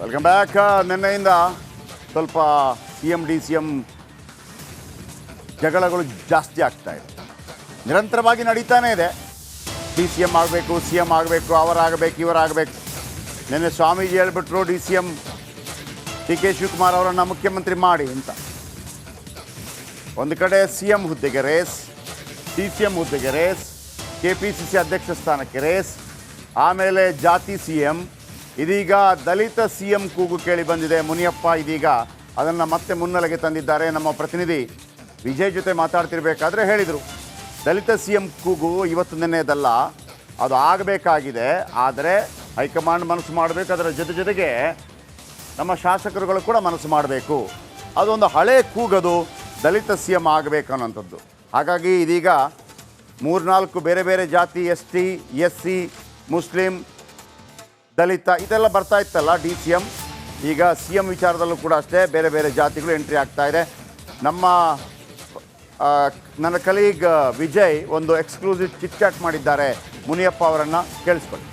Welcome back. ನಿನ್ನೆಯಿಂದ ಸ್ವಲ್ಪ CM DCM ಜಗಳಗಳು ಜಾಸ್ತಿ ಆಗ್ತಾ ಇದೆ, ನಿರಂತರವಾಗಿ ನಡೀತಾನೇ ಇದೆ. DCM ಆಗಬೇಕು, CM ಆಗಬೇಕು, ಅವರಾಗಬೇಕು, ಇವರಾಗಬೇಕು. ನಿನ್ನೆ ಸ್ವಾಮೀಜಿ ಹೇಳ್ಬಿಟ್ರು DCM DK ಶಿವಕುಮಾರ್ ಅವರನ್ನು ಮುಖ್ಯಮಂತ್ರಿ ಮಾಡಿ ಅಂತ. ಒಂದು ಕಡೆ CM ಹುದ್ದೆಗೆ ರೇಸ್, DCM ಹುದ್ದೆಗೆ ರೇಸ್, KPCC ಅಧ್ಯಕ್ಷ ಸ್ಥಾನಕ್ಕೆ ರೇಸ್, ಆಮೇಲೆ ಜಾತಿ CM, ಇದೀಗ ದಲಿತ CM ಕೂಗು ಕೇಳಿ ಬಂದಿದೆ. ಮುನಿಯಪ್ಪ ಇದೀಗ ಅದನ್ನು ಮತ್ತೆ ಮುನ್ನೆಲೆಗೆ ತಂದಿದ್ದಾರೆ. ನಮ್ಮ ಪ್ರತಿನಿಧಿ ವಿಜಯ್ ಜೊತೆ ಮಾತಾಡ್ತಿರ್ಬೇಕಾದ್ರೆ ಹೇಳಿದರು, ದಲಿತ CM ಕೂಗು ಇವತ್ತು ನಿನ್ನೆದಲ್ಲ, ಅದು ಆಗಬೇಕಾಗಿದೆ. ಆದರೆ ಹೈಕಮಾಂಡ್ ಮನಸ್ಸು ಮಾಡಬೇಕು, ಅದರ ಜೊತೆಗೆ ನಮ್ಮ ಶಾಸಕರುಗಳು ಕೂಡ ಮನಸ್ಸು ಮಾಡಬೇಕು. ಅದೊಂದು ಹಳೆ ಕೂಗದು, ದಲಿತ CM ಆಗಬೇಕು ಅನ್ನೋಂಥದ್ದು. ಹಾಗಾಗಿ ಇದೀಗ 3-4 ಬೇರೆ ಬೇರೆ ಜಾತಿ, ST, SC, ಮುಸ್ಲಿಂ, ದಲಿತ ಇದೆಲ್ಲ ಬರ್ತಾ ಇತ್ತಲ್ಲ DCM. ಈಗ CM ವಿಚಾರದಲ್ಲೂ ಕೂಡ ಅಷ್ಟೇ ಬೇರೆ ಬೇರೆ ಜಾತಿಗಳು ಎಂಟ್ರಿ ಆಗ್ತಾ ಇದೆ. ನನ್ನ ಕಲೀಗ್ ವಿಜಯ್ ಒಂದು ಎಕ್ಸ್ಕ್ಲೂಸಿವ್ ಚಿಟ್ ಚಾಟ್ ಮಾಡಿದ್ದಾರೆ ಮುನಿಯಪ್ಪ ಅವರನ್ನು, ಕೇಳಿಸ್ಕೊಳ್ಳಿ.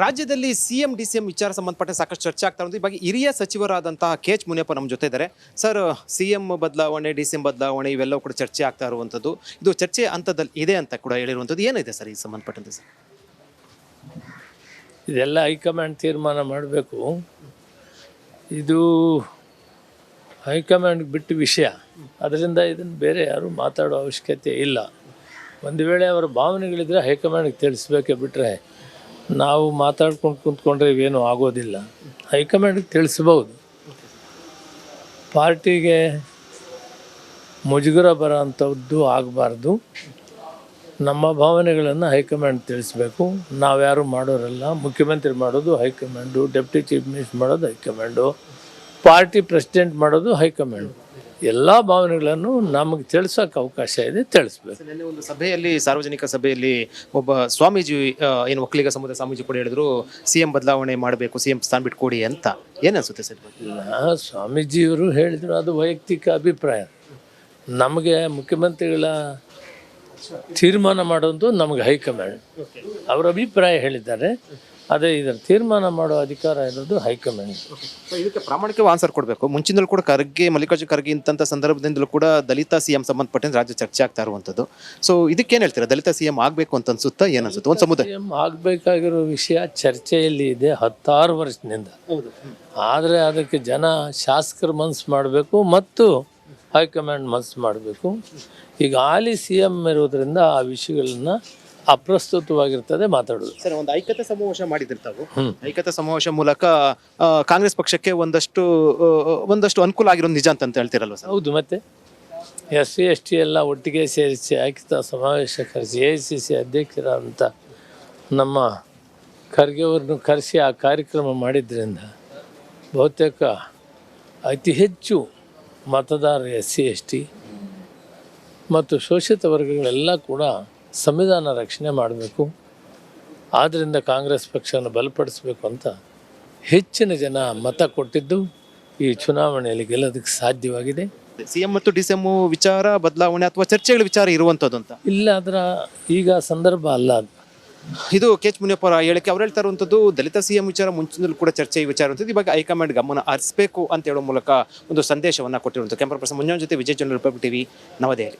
ರಾಜ್ಯದಲ್ಲಿ CM DCM ವಿಚಾರ ಸಂಬಂಧಪಟ್ಟ ಸಾಕಷ್ಟು ಚರ್ಚೆ ಆಗ್ತಾ ಇರೋದು. ಇವಾಗ ಹಿರಿಯ ಸಚಿವರಾದಂತಹ KH ಮುನಿಯಪ್ಪ ನಮ್ಮ ಜೊತೆ ಇದ್ದಾರೆ. ಸರ್, CM ಬದಲಾವಣೆ, DCM ಬದಲಾವಣೆ ಇವೆಲ್ಲವೂ ಕೂಡ ಚರ್ಚೆ ಆಗ್ತಾ ಇರುವಂಥದ್ದು, ಇದು ಚರ್ಚೆ ಹಂತದಲ್ಲಿ ಇದೆ ಅಂತ ಕೂಡ ಹೇಳಿರುವಂಥದ್ದು. ಏನಿದೆ ಸರ್ ಈ ಸಂಬಂಧಪಟ್ಟಂತೆ? ಸರ್, ಇದೆಲ್ಲ ಹೈಕಮಾಂಡ್ ತೀರ್ಮಾನ ಮಾಡಬೇಕು. ಇದು ಹೈಕಮಾಂಡ್ಗೆ ಬಿಟ್ಟ ವಿಷಯ, ಅದರಿಂದ ಇದನ್ನು ಬೇರೆ ಯಾರು ಮಾತಾಡೋ ಅವಶ್ಯಕತೆ ಇಲ್ಲ. ಒಂದು ವೇಳೆ ಅವರ ಭಾವನೆಗಳಿದ್ರೆ ಹೈಕಮಾಂಡ್ಗೆ ತಿಳಿಸ್ಬೇಕೆ ಬಿಟ್ಟರೆ ನಾವು ಮಾತಾಡ್ಕೊಂಡು ಕುಂತ್ಕೊಂಡ್ರೆ ಇವೇನು ಆಗೋದಿಲ್ಲ. ಹೈಕಮಾಂಡ್ಗೆ ತಿಳಿಸ್ಬೋದು. ಪಾರ್ಟಿಗೆ ಮುಜುಗರ ಬರೋ ಅಂಥದ್ದು ಆಗಬಾರ್ದು. ನಮ್ಮ ಭಾವನೆಗಳನ್ನು ಹೈಕಮಾಂಡ್ ತಿಳಿಸ್ಬೇಕು. ನಾವ್ಯಾರು ಮಾಡೋರಲ್ಲ. ಮುಖ್ಯಮಂತ್ರಿ ಮಾಡೋದು ಹೈಕಮಾಂಡು, ಡೆಪ್ಟಿ ಚೀಫ್ ಮಿನಿಸ್ಟರ್ ಮಾಡೋದು ಹೈಕಮಾಂಡು, ಪಾರ್ಟಿ ಪ್ರೆಸಿಡೆಂಟ್ ಮಾಡೋದು ಹೈಕಮಾಂಡು. ಎಲ್ಲ ಭಾವನೆಗಳನ್ನು ನಮಗೆ ತಿಳಿಸೋಕೆ ಅವಕಾಶ ಇದೆ, ತಿಳಿಸ್ಬೇಕು. ನಿನ್ನೆ ಒಂದು ಸಭೆಯಲ್ಲಿ, ಸಾರ್ವಜನಿಕ ಸಭೆಯಲ್ಲಿ ಒಬ್ಬ ಸ್ವಾಮೀಜಿ, ಏನು ಒಕ್ಕಲಿಗ ಸಮುದಾಯ ಸ್ವಾಮೀಜಿ ಕೂಡ ಹೇಳಿದ್ರು CM ಬದಲಾವಣೆ ಮಾಡಬೇಕು, CM ಸ್ಥಾನ ಬಿಟ್ಟು ಕೊಡಿ ಅಂತ. ಏನನ್ಸುತ್ತೆ ಸರ್? ಇಲ್ಲ, ಸ್ವಾಮೀಜಿಯವರು ಹೇಳಿದ್ರು, ಅದು ವೈಯಕ್ತಿಕ ಅಭಿಪ್ರಾಯ. ನಮಗೆ ಮುಖ್ಯಮಂತ್ರಿಗಳ ತೀರ್ಮಾನ ಮಾಡೋದು ನಮಗೆ ಹೈಕಮಾಂಡ್. ಅವರ ಅಭಿಪ್ರಾಯ ಹೇಳಿದ್ದಾರೆ, ಅದೇ ಇದರ ತೀರ್ಮಾನ ಮಾಡೋ ಅಧಿಕಾರ ಇರೋದು ಹೈಕಮಾಂಡ್. ಇದಕ್ಕೆ ಪ್ರಾಮಾಣಿಕ ಆನ್ಸರ್ ಕೊಡಬೇಕು. ಮುಂಚಿನಲ್ಲೂ ಕೂಡ ಮಲ್ಲಿಕಾರ್ಜುನ ಖರ್ಗೆ ಇಂಥ ಸಂದರ್ಭದಿಂದಲೂ ಕೂಡ ದಲಿತ CM ಸಂಬಂಧಪಟ್ಟಂತೆ ರಾಜ್ಯ ಚರ್ಚೆ ಆಗ್ತಾ ಇರುವಂಥದ್ದು. ಸೊ ಇದಕ್ಕೇನು ಹೇಳ್ತೀರಾ? ದಲಿತ CM ಆಗಬೇಕು ಅಂತ ಅನ್ಸುತ್ತಾ? ಏನನ್ಸುತ್ತೆ? ಒಂದು ಸಮುದಾಯ CM ಆಗಬೇಕಾಗಿರೋ ವಿಷಯ ಚರ್ಚೆಯಲ್ಲಿ ಇದೆ 16 ವರ್ಷದಿಂದ. ಆದರೆ ಅದಕ್ಕೆ ಜನ, ಶಾಸಕರು ಮನಸ್ಸು ಮಾಡಬೇಕು ಮತ್ತು ಹೈಕಮಾಂಡ್ ಮನಸ್ಸು ಮಾಡಬೇಕು. ಈಗ ಹಾಲಿ CM ಇರೋದ್ರಿಂದ ಆ ವಿಷಯಗಳನ್ನ ಅಪ್ರಸ್ತುತವಾಗಿರ್ತದೆ ಮಾತಾಡೋದು. ಸರ್, ಒಂದು ಐಕ್ಯತೆ ಸಮಾವೇಶ ಮಾಡಿದಿರ್ತಾವೆ. ಐಕ್ಯತೆ ಸಮಾವೇಶ ಮೂಲಕ ಕಾಂಗ್ರೆಸ್ ಪಕ್ಷಕ್ಕೆ ಒಂದಷ್ಟು ಅನುಕೂಲ ಆಗಿರೋದು ನಿಜ ಅಂತ ಹೇಳ್ತಿರಲ್ವ ಸರ್? ಹೌದು, ಮತ್ತೆ SC ST ಎಲ್ಲ ಒಟ್ಟಿಗೆ ಸೇರಿಸಿ ಐಕ್ಯತಾ ಸಮಾವೇಶ ಕರೆಸಿ AICC ಅಧ್ಯಕ್ಷರಾದಂಥ ನಮ್ಮ ಖರ್ಗೆ ಅವ್ರನ್ನು ಕರೆಸಿ ಆ ಕಾರ್ಯಕ್ರಮ ಮಾಡಿದ್ರಿಂದ ಬಹುತೇಕ ಅತಿ ಹೆಚ್ಚು ಮತದಾರರು SC ST ಮತ್ತು ಶೋಷಿತ ವರ್ಗಗಳೆಲ್ಲ ಕೂಡ ಸಂವಿಧಾನ ರಕ್ಷಣೆ ಮಾಡಬೇಕು. ಆದ್ದರಿಂದ ಕಾಂಗ್ರೆಸ್ ಪಕ್ಷವನ್ನು ಬಲಪಡಿಸಬೇಕು ಅಂತ ಹೆಚ್ಚಿನ ಜನ ಮತ ಕೊಟ್ಟಿದ್ದು ಈ ಚುನಾವಣೆಯಲ್ಲಿ ಗೆಲ್ಲೋದಕ್ಕೆ ಸಾಧ್ಯವಾಗಿದೆ. CM ಮತ್ತು DCM ವಿಚಾರ ಬದಲಾವಣೆ ಅಥವಾ ಚರ್ಚೆಗಳ ವಿಚಾರ ಇರುವಂಥದ್ದು ಅಂತ ಇಲ್ಲ, ಅದರ ಈಗ ಸಂದರ್ಭ ಅಲ್ಲ ಅದು. ಇದು KH ಮುನಿಯಪ್ಪ ಅವರ ಹೇಳಿಕೆ. ಅವ್ರು ಹೇಳ್ತಾ ಇರುವಂಥದ್ದು ದಲಿತ CM ವಿಚಾರ ಮುಂಚಿನಲ್ಲೂ ಕೂಡ ಚರ್ಚೆ ವಿಚಾರ ಇರುವಂಥದ್ದು. ಇವಾಗ ಹೈಕಮಾಂಡ್ ಗಮನ ಹರಿಸಬೇಕು ಅಂತ ಹೇಳೋ ಮೂಲಕ ಒಂದು ಸಂದೇಶವನ್ನು ಕೊಟ್ಟಿರುವಂಥದ್ದು. ಕ್ಯಾಮರಾ ಪರ್ಸನ್ ಮಂಜುನಾಥ್ ಜೊತೆ ವಿಜಯ್, ರಿಪಬ್ಲಿಕ್ TV, ನವದೆಹಲಿ.